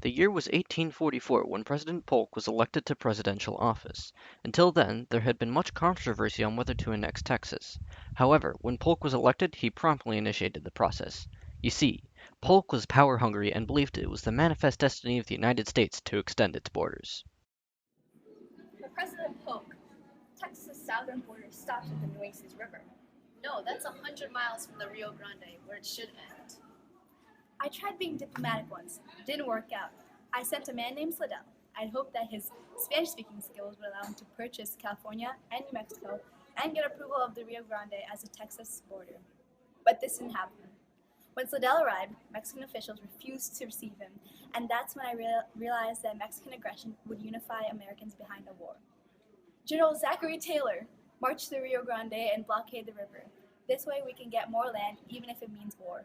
The year was 1844 when President Polk was elected to presidential office. Until then, there had been much controversy on whether to annex Texas. However, when Polk was elected, he promptly initiated the process. You see, Polk was power hungry and believed it was the manifest destiny of the United States to extend its borders. For President Polk, Texas' southern border stops at the Nueces River. No, that's 100 miles from the Rio Grande, where it should end. I tried being diplomatic once. Didn't work out. I sent a man named Slidell. I'd hoped that his Spanish-speaking skills would allow him to purchase California and New Mexico and get approval of the Rio Grande as a Texas border. But this didn't happen. When Slidell arrived, Mexican officials refused to receive him, and that's when I realized that Mexican aggression would unify Americans behind a war. General Zachary Taylor marched the Rio Grande and blockade the river. This way we can get more land, even if it means war.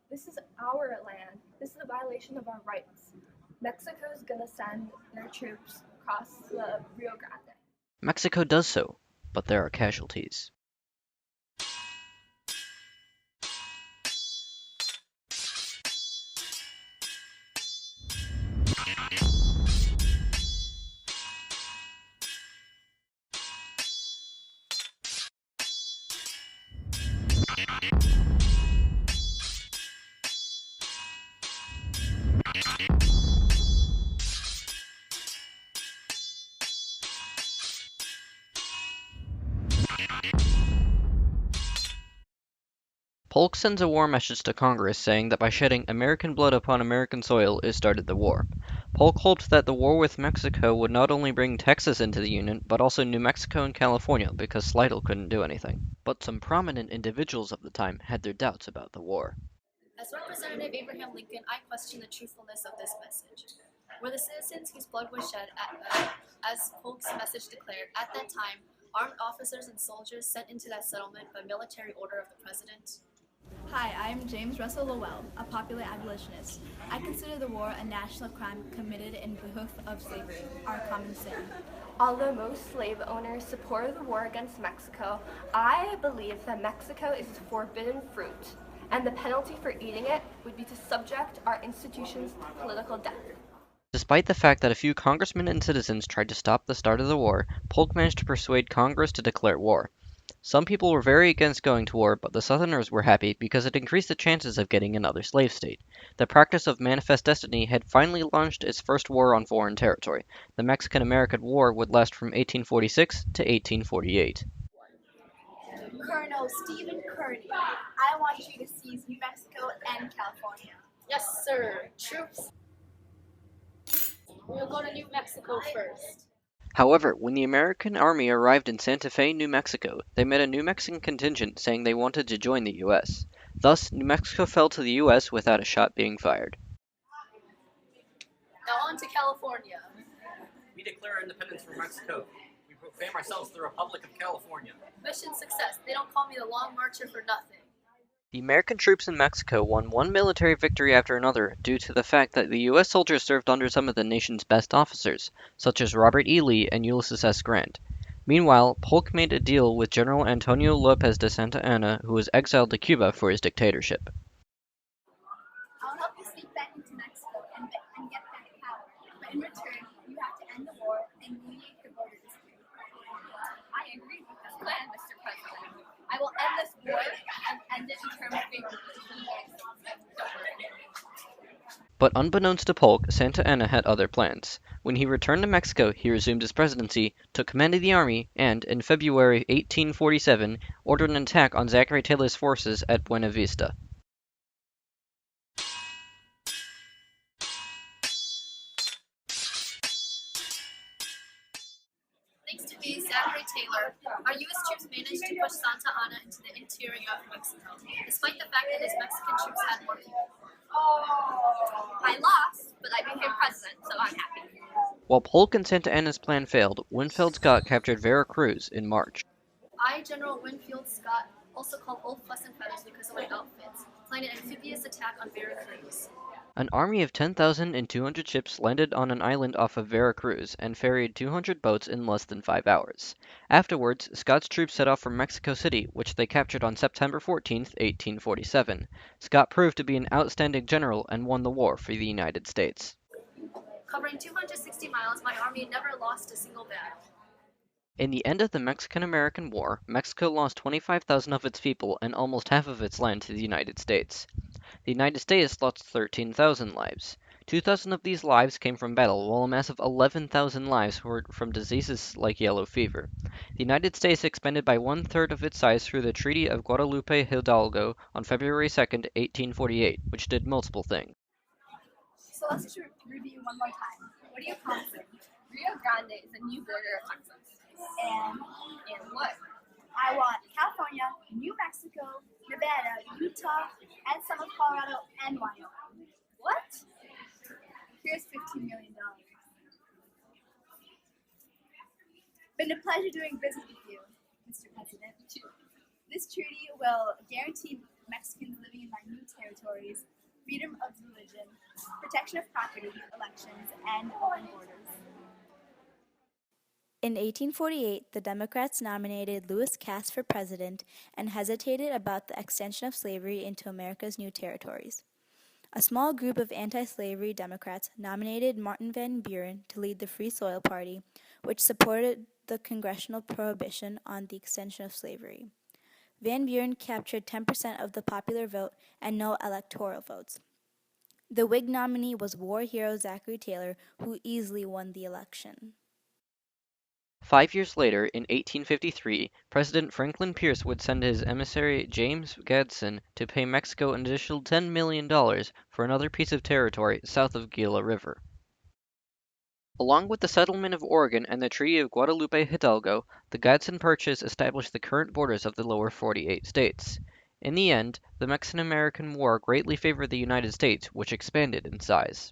This is our land. This is a violation of our rights. Mexico's gonna send their troops across the Rio Grande. Mexico does so, but there are casualties. Polk sends a war message to Congress saying that by shedding American blood upon American soil it started the war. Polk hoped that the war with Mexico would not only bring Texas into the Union, but also New Mexico and California because Slidell couldn't do anything. But some prominent individuals of the time had their doubts about the war. As Representative Abraham Lincoln, I question the truthfulness of this message. Were the citizens whose blood was shed, as Polk's message declared, at that time, armed officers and soldiers sent into that settlement by military order of the President? Hi, I am James Russell Lowell, a popular abolitionist. I consider the war a national crime committed in behoof of slavery, our common sin. Although most slave owners supported the war against Mexico, I believe that Mexico is forbidden fruit, and the penalty for eating it would be to subject our institutions to political death. Despite the fact that a few congressmen and citizens tried to stop the start of the war, Polk managed to persuade Congress to declare war. Some people were very against going to war, but the Southerners were happy because it increased the chances of getting another slave state. The practice of manifest destiny had finally launched its first war on foreign territory. The Mexican-American War would last from 1846 to 1848. Colonel Stephen Kearny, I want you to seize New Mexico and California. Yes, sir. Troops. We'll go to New Mexico first. However, when the American army arrived in Santa Fe, New Mexico, they met a New Mexican contingent saying they wanted to join the U.S. Thus, New Mexico fell to the U.S. without a shot being fired. Now on to California. We declare independence from Mexico. We proclaim ourselves the Republic of California. Mission success. They don't call me the Long Marcher for nothing. The American troops in Mexico won one military victory after another due to the fact that the U.S. soldiers served under some of the nation's best officers, such as Robert E. Lee and Ulysses S. Grant. Meanwhile, Polk made a deal with General Antonio Lopez de Santa Anna, who was exiled to Cuba for his dictatorship. I'll help you sneak back into Mexico and get back power, but in return, you have to end the war and mediate the border dispute. I agree with this plan, Mr. President. I will end this war and end it in terms favorable to the United States. But unbeknownst to Polk, Santa Anna had other plans. When he returned to Mexico, he resumed his presidency, took command of the army, and, in February 1847, ordered an attack on Zachary Taylor's forces at Buena Vista. Thanks to me, Zachary Taylor, our U.S. troops managed to push Santa Anna into the interior of Mexico, despite the fact that his Mexican troops had more people. I lost, but I became president, so I'm happy. While Polk and Santa Anna's plan failed, Winfield Scott captured Veracruz in March. I, General Winfield Scott, also called Old Fuss and Feathers because of my outfits, planned an amphibious attack on Veracruz. An army of 10,200 ships landed on an island off of Veracruz and ferried 200 boats in less than 5 hours. Afterwards, Scott's troops set off from Mexico City, which they captured on September 14, 1847. Scott proved to be an outstanding general and won the war for the United States. Covering 260 miles, my army never lost a single battle. In the end of the Mexican-American War, Mexico lost 25,000 of its people and almost half of its land to the United States. The United States lost 13,000 lives. 2,000 of these lives came from battle, while a massive 11,000 lives were from diseases like yellow fever. The United States expanded by one-third of its size through the Treaty of Guadalupe Hidalgo on February 2nd, 1848, which did multiple things. So let's just review one more time. What are you promising? Rio Grande is a new border of Texas. And What? I want California, New Mexico, Nevada, Utah, and some of Colorado and Wyoming. What? Here's $15 million. Been a pleasure doing business with you, Mr. President. This treaty will guarantee Mexicans living in my new territories freedom of religion, protection of property, elections, and open borders. In 1848, the Democrats nominated Lewis Cass for president and hesitated about the extension of slavery into America's new territories. A small group of anti-slavery Democrats nominated Martin Van Buren to lead the Free Soil Party, which supported the congressional prohibition on the extension of slavery. Van Buren captured 10% of the popular vote and no electoral votes. The Whig nominee was war hero Zachary Taylor, who easily won the election. 5 years later, in 1853, President Franklin Pierce would send his emissary James Gadsden to pay Mexico an additional $10 million for another piece of territory south of Gila River. Along with the settlement of Oregon and the Treaty of Guadalupe Hidalgo, the Gadsden Purchase established the current borders of the lower 48 states. In the end, the Mexican-American War greatly favored the United States, which expanded in size.